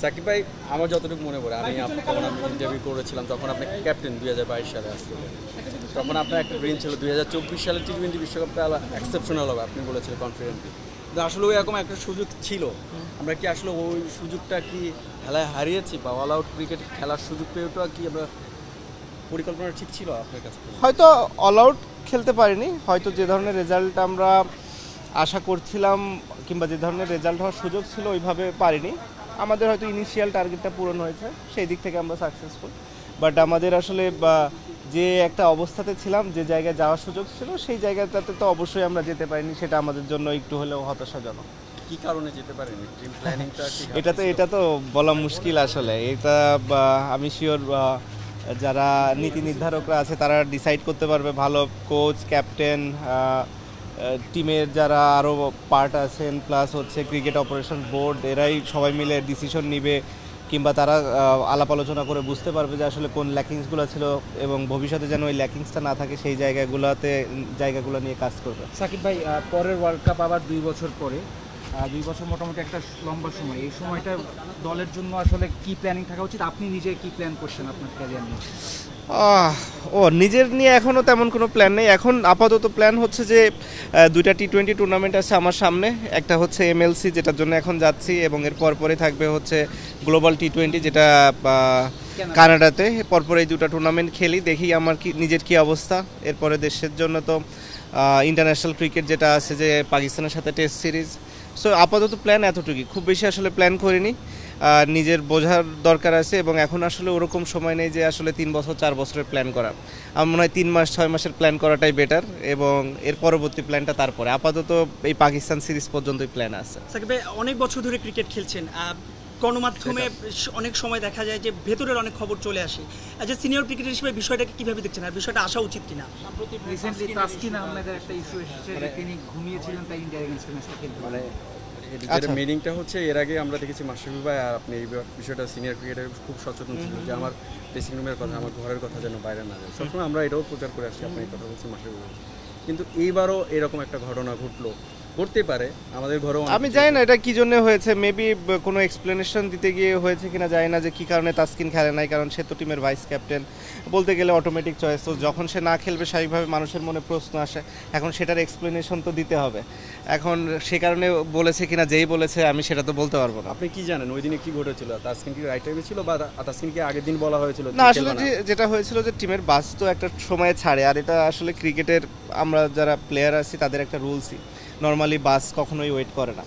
সাকিব ভাই, আমার যতটুকু মনে পড়ে, আমি যখন আমি ইন্টারভিউ করেছিলাম তখন আপনি ক্যাপ্টেন 2022 সালে আসছিল। তখন আপনার একটা ড্রিম ছিল 2024 সালে টি-20 বিশ্বকাপটা এক্সেপশনাল হবে, আপনি বলেছিলেন কনফিডেন্টলি। কিন্তু আসলে এরকম একটা সুযোগ ছিল, আমরা কি আসলে ওই সুযোগটা কি খেলায় হারিয়েছি, বা অল আউট ক্রিকেট খেলার সুযোগ পেয়েওটা কি আমরা পরিকল্পনা ঠিক ছিল আপনার কাছে? হয়তো অল আউট খেলতে পারিনি, হয়তো যে ধরনের রেজাল্ট আমরা আশা করছিলাম কিংবা যে ধরনের রেজাল্ট হওয়ার সুযোগ ছিল ওইভাবে পারিনি। আমাদের হয়তো ইনিশিয়াল টার্গেটটা পূরণ হয়েছে, সেই দিক থেকে আমরা সাকসেসফুল। বাট আমাদের আসলে যে একটা অবস্থাতে ছিলাম, যে জায়গায় যাওয়ার সুযোগ ছিল, সেই জায়গাটাতে তো অবশ্যই আমরা যেতে পারিনি। সেটা আমাদের জন্য একটু হলেও হতাশাজনক। কি কারণে যেতে পারেনি? টিম প্ল্যানিংটা ঠিক এটা তো বলা মুশকিল আসলে। এটা আমি শিওর যারা নীতি নির্ধারকরা আছে তারা ডিসাইড করতে পারবে। ভালো কোচ, ক্যাপ্টেন, টিমের যারা আরও পার্ট আছেন, প্লাস হচ্ছে ক্রিকেট অপারেশন বোর্ড, এরাই সবাই মিলে ডিসিশন নিবে, কিংবা তারা আলাপ আলোচনা করে বুঝতে পারবে যে আসলে কোন ল্যাকিংসগুলো ছিল এবং ভবিষ্যতে যেন ওই ল্যাকিংসটা না থাকে, সেই জায়গাগুলো নিয়ে কাজ করবে। সাকিব ভাই, পরের ওয়ার্ল্ড কাপ আবার 2 বছর পরে, 2 বছর মোটামুটি একটা লম্বা সময়। এই সময়টা দলের জন্য আসলে কি প্ল্যানিং থাকা উচিত? আপনি নিজে কি প্ল্যান করছেন আপনার ক্যারিয়ার নিয়ে? নিজের নিয়ে এখনও তেমন কোনো প্ল্যান নেই। এখন আপাতত প্ল্যান হচ্ছে যে 2টা টি-20 টুর্নামেন্ট আছে আমার সামনে। একটা হচ্ছে এমএলসি, যেটার জন্য এখন যাচ্ছি, এবং এর পরে থাকবে হচ্ছে গ্লোবাল টি-20, যেটা কানাডাতে। পরপর এই 2টা টুর্নামেন্ট খেলি, দেখি আমার নিজের কি অবস্থা। এরপরে দেশের জন্য তো ইন্টারন্যাশনাল ক্রিকেট যেটা আছে, যে পাকিস্তানের সাথে টেস্ট সিরিজ। সো আপাতত প্ল্যান এতটুকুই, খুব বেশি আসলে প্ল্যান করিনি। নিজের বোঝার দরকার আছে, এবং এখন আসলে ওরকম সময় নেই যে আসলে 3 বছর 4 বছরের প্ল্যান করা। আমার মনে হয় 3 মাস 6 মাসের প্ল্যান করাটাই বেটার, এবং এর পরবর্তী প্ল্যানটা তারপরে। আপাতত এই পাকিস্তান সিরিজ পর্যন্তই প্ল্যান আছে। সাকিব ভাই, অনেক বছর ধরে ক্রিকেট খেলছেন, গণমাধ্যমে অনেক সময় দেখা যায় যে ভেতরের অনেক খবর চলে আসে। যে সিনিয়র ক্রিকেটার হিসেবে বিষয়টাকে কিভাবে দেখছেন, আর বিষয়টা আসা উচিত কিনা? রিসেন্টলি তাসকিন আহমেদের একটা ইস্যু এসেছে যে তিনি ঘুমিয়েছিলেন, তাই ইন্ডিয়ার এগেইনস্টে ম্যাচটা খেলতে পারেন। যেটা মিনিংটা হচ্ছে, এর আগে আমরা দেখেছি মাশরাফি ভাই আর আপনি এই বিষয়টা সিনিয়র ক্রিকেটার খুব সচেতন ছিল যে আমার ড্রেসিং রুমের কথা, আমার ঘরের কথা যেন বাইরে না যায়। সবসময় আমরা এটাও প্রচার করে আসছি, আপনি এই কথা বলছেন মাশরাফি ভাই। কিন্তু এইবারও এরকম একটা ঘটনা ঘটতে পারে আমাদের ঘরেও। আমি জানি না এটা কি জন্য হয়েছে, মেবি কোনো এক্সপ্লেনেশন দিতে গিয়ে হয়েছে কিনা জানি না, যে কি কারণে তাসকিন খেলে নাই। কারণ সে তো টিমের ভাইস ক্যাপ্টেন, বলতে গেলে অটোমেটিক চয়েস। তো যখন সে না খেলবে, স্বাভাবিকভাবে মানুষের মনে প্রশ্ন আসে। এখন সেটার এক্সপ্লেনেশন তো দিতে হবে। এখন সে কারণে বলেছে কিনা, যেই বলেছে, আমি সেটা তো বলতে পারবো না। আপনি কি জানেন ওই দিনে কি ঘটেছিল? তাসকিন কি রাইট টাইমে ছিল, বা তাসকিনকে আগের দিন বলা হয়েছিল? না, আসলে যেটা হয়েছিল যে টিমের বাস তো একটা সময়ে ছাড়ে, আর এটা আসলে ক্রিকেটের আমরা যারা প্লেয়ার আছি তাদের একটা রুলসই। নর্মালি বাস কখনোই ওয়েট করে না।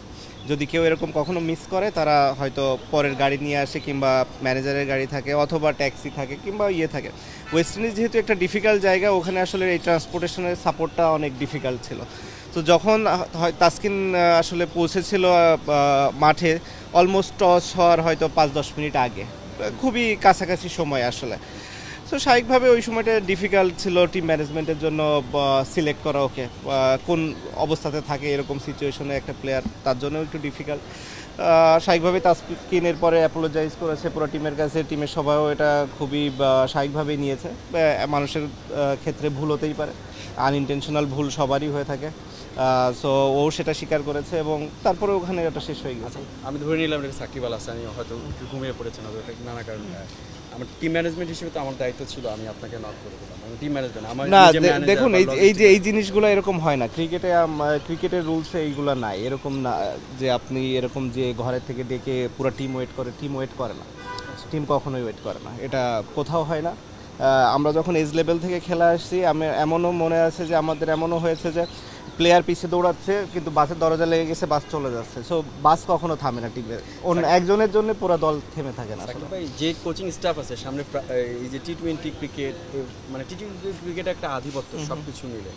যদি কেউ এরকম কখনো মিস করে, তারা হয়তো পরের গাড়ি নিয়ে আসে, কিংবা ম্যানেজারের গাড়ি থাকে, অথবা ট্যাক্সি থাকে, কিংবা থাকে। ওয়েস্ট ইন্ডিজ যেহেতু একটা ডিফিকাল্ট জায়গা, ওখানে আসলে এই ট্রান্সপোর্টেশনের সাপোর্টটা অনেক ডিফিকাল্ট ছিল। তো যখন তাসকিন আসলে পৌঁছেছিল মাঠে, অলমোস্ট টস হওয়ার হয়তো 5-10 মিনিট আগে, খুবই কাছাকাছি সময় আসলে। তো স্বাভাবিকভাবে ওই সময়টা ডিফিকাল্ট ছিল টিম ম্যানেজমেন্টের জন্য সিলেক্ট করা ওকে, কোন অবস্থাতে থাকে এরকম সিচুয়েশনে একটা প্লেয়ার, তার জন্য একটু ডিফিকাল্ট। স্বাভাবিকভাবে তাসকিনের পরে অ্যাপোলোজাইজ করেছে পুরো টিমের কাছে, টিমের সবাইও এটা খুবই স্বাভাবিকভাবেই নিয়েছে। মানুষের ক্ষেত্রে ভুল হতেই পারে, আনইনটেনশনাল ভুল সবারই হয়ে থাকে। সো ও সেটা স্বীকার করেছে, এবং তারপরে ওখানে এটা শেষ হয়ে গেছে। আমি ধরে নিলাম এটা সাকিব আল হাসানি হয়তো ঘুমিয়ে পড়েছেন, নানা কারণে। আমার টিম ম্যানেজমেন্ট হিসেবে তো আমার দায়িত্ব ছিল, আমি আপনাকে নক করে দিলাম। টিম ম্যানেজমেন্ট আমার না, দেখুন, এই জিনিসগুলো এরকম হয় না ক্রিকেটের রুলসে এইগুলো নাই। এরকম না যে আপনি এরকম যে ঘরের থেকে ডেকে পুরো টিম ওয়েট করে না। টিম কখনোই ওয়েট করে না, এটা কোথাও হয় না। আমরা যখন এজ লেভেল থেকে খেলা আসছি, এমনও মনে আছে যে আমাদের এমনও হয়েছে যে প্লেয়ার পিছিয়ে দৌড়াচ্ছে, কিন্তু বাসের দরজা লেগে গেছে, বাস চলে যাচ্ছে। সো বাস কখনো থামে না টিমের, একজনের জন্য পুরো দল থেমে থাকে না। ভাই, যে কোচিং স্টাফ আছে সামনে, এই যে টি-20 ক্রিকেট, মানে টি-20 ক্রিকেট একটা আধিপত্য সব কিছু মিলে,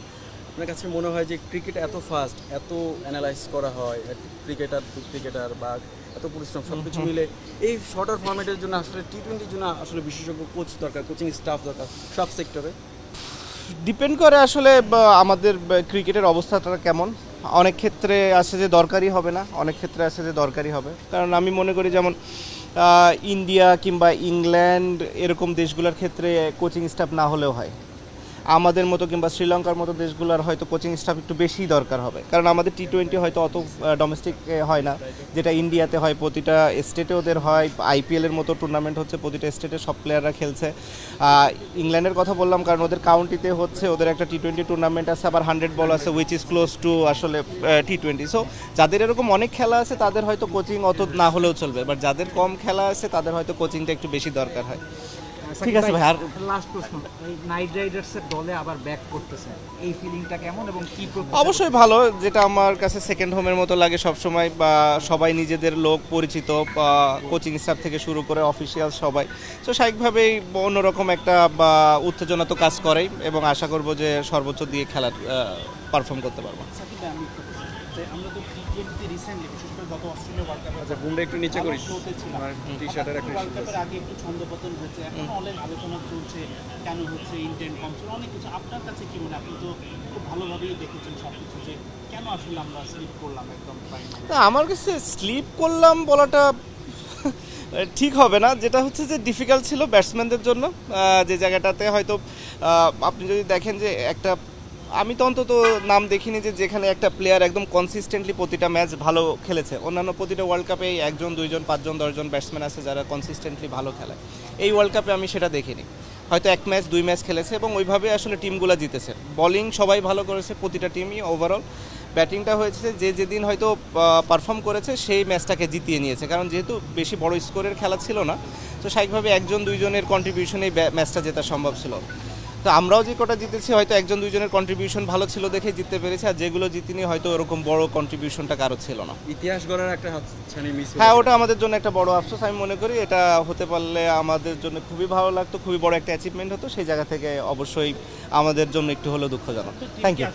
আপনার কাছে মনে হয় যে ক্রিকেট এত ফাস্ট, এত অ্যানালাইজ করা হয়, ক্রিকেটার বা এত পরিশ্রম সব কিছু মিলে এই শর্টার ফরম্যাটের জন্য আসলে টি-20 জন্য আসলে বিশেষজ্ঞ কোচ দরকার, কোচিং স্টাফ দরকার সব সেক্টরে? ডিপেন্ড করে আসলে আমাদের ক্রিকেটের অবস্থাটা কেমন। অনেক ক্ষেত্রে আছে যে দরকারই হবে না, অনেক ক্ষেত্রে আছে যে দরকারই হবে। কারণ আমি মনে করি যেমন ইন্ডিয়া কিংবা ইংল্যান্ড এরকম দেশগুলোর ক্ষেত্রে কোচিং স্টাফ না হলেও হয়। আমাদের মতো কিংবা শ্রীলঙ্কার মতো দেশগুলোর হয়তো কোচিং স্টাফ একটু বেশি দরকার হবে, কারণ আমাদের টি-20 হয়তো অত ডোমেস্টিক হয় না, যেটা ইন্ডিয়াতে হয়, প্রতিটা স্টেটে ওদের হয়, আইপিএলের মতো টুর্নামেন্ট হচ্ছে, প্রতিটা স্টেটে সব প্লেয়াররা খেলছে। ইংল্যান্ডের কথা বললাম কারণ ওদের কাউন্টিতে হচ্ছে ওদের একটা টি-20 টুর্নামেন্ট আছে, আবার 100 বল আছে, উইচ ইজ ক্লোজ টু আসলে টি-20। সো যাদের এরকম অনেক খেলা আছে তাদের হয়তো কোচিং অত না হলেও চলবে, বাট যাদের কম খেলা আছে তাদের হয়তো কোচিংটা একটু বেশি দরকার হয়। ঠিক আছে ভাই, আর লাস্ট প্রশ্ন, এই নাইট রাইডার্সের দলে আবার ব্যাক করতেছে, এই ফিলিংটা কেমন এবং কি অবশ্যই ভালো, যেটা আমার কাছে সেকেন্ড হোমের মতো লাগে সবসময়, বা সবাই নিজেদের লোক পরিচিত, কোচিং স্টাফ থেকে শুরু করে অফিসিয়াল সবাই, তো স্বাভাবিকভাবেই অন্যরকম একটা বা উত্তেজনা তো কাজ করেই, এবং আশা করব যে সর্বোচ্চ দিয়ে খেলা পারফর্ম করতে পারবো। আমরা তো টি-20 রিসেন্টলি, বিশেষ করে গত অস্ট্রেলিয়া ওয়ার্ল্ড কাপে আচ্ছা বুমরা একটু নিচে করিস, আমার টি-শার্টের একটা ওয়ার্ল্ড কাপের আগে একটু ছন্দপতন হচ্ছে, এখন অনেক আলোচনা চলছে কেন হচ্ছে, ইন্টেন্ট কম ছিল, অনেক কিছু। আপনার কাছে কি মনে হয়? আপনি তো খুব ভালোভাবেই দেখেছেন সব কিছু, যে কেন আসলে আমরা স্লিপ করলাম একদম ফাইনাল? না, আমার কাছে স্লিপ করলাম বলাটা ঠিক হবে না, যেটা হচ্ছে যে ডিফিকাল্ট ছিল ব্যাটসম্যানদের জন্য, যে জায়গাটাতে হয়তো আপনি যদি দেখেন যে একটা, আমি তো অন্তত নাম দেখিনি যে যেখানে একটা প্লেয়ার একদম কনসিস্টেন্টলি প্রতিটা ম্যাচ ভালো খেলেছে। অন্যান্য প্রতিটা ওয়ার্ল্ড কাপে 1 জন 2 জন 5 জন 10 জন ব্যাটসম্যান আছে যারা কনসিস্টেন্টলি ভালো খেলে, এই ওয়ার্ল্ড কাপে আমি সেটা দেখিনি। হয়তো 1 ম্যাচ 2 ম্যাচ খেলেছে এবং ওইভাবে আসলে টিমগুলো জিতেছে। বোলিং সবাই ভালো করেছে, প্রতিটা টিমই ওভারঅল। ব্যাটিংটা হয়েছে যে যেদিন হয়তো পারফর্ম করেছে সেই ম্যাচটাকে জিতিয়ে নিয়েছে, কারণ যেহেতু বেশি বড় স্কোরের খেলা ছিল না, তো স্বাভাবিকভাবে 1 জন 2 জনের কন্ট্রিবিউশনেই ম্যাচটা জেতা সম্ভব ছিল। তো আমরাও যে কটা জিতেছি হয়তো 1 জন 2 জনের কন্ট্রিবিউশন ভালো ছিল দেখে জিততে পেরেছি, আর যেগুলো জিতিনি হয়তো ওরকম বড় কন্ট্রিবিউশনটা কারো ছিল না। ইতিহাস গড়ার একটা হাতছানি মিস। হ্যাঁ, ওটা আমাদের জন্য একটা বড় আফসোস। আমি মনে করি এটা হতে পারলে আমাদের জন্য খুবই ভালো লাগতো, খুবই বড় একটা অ্যাচিভমেন্ট হতো। সেই জায়গা থেকে অবশ্যই আমাদের জন্য একটু হলেও দুঃখজনক। Thank you.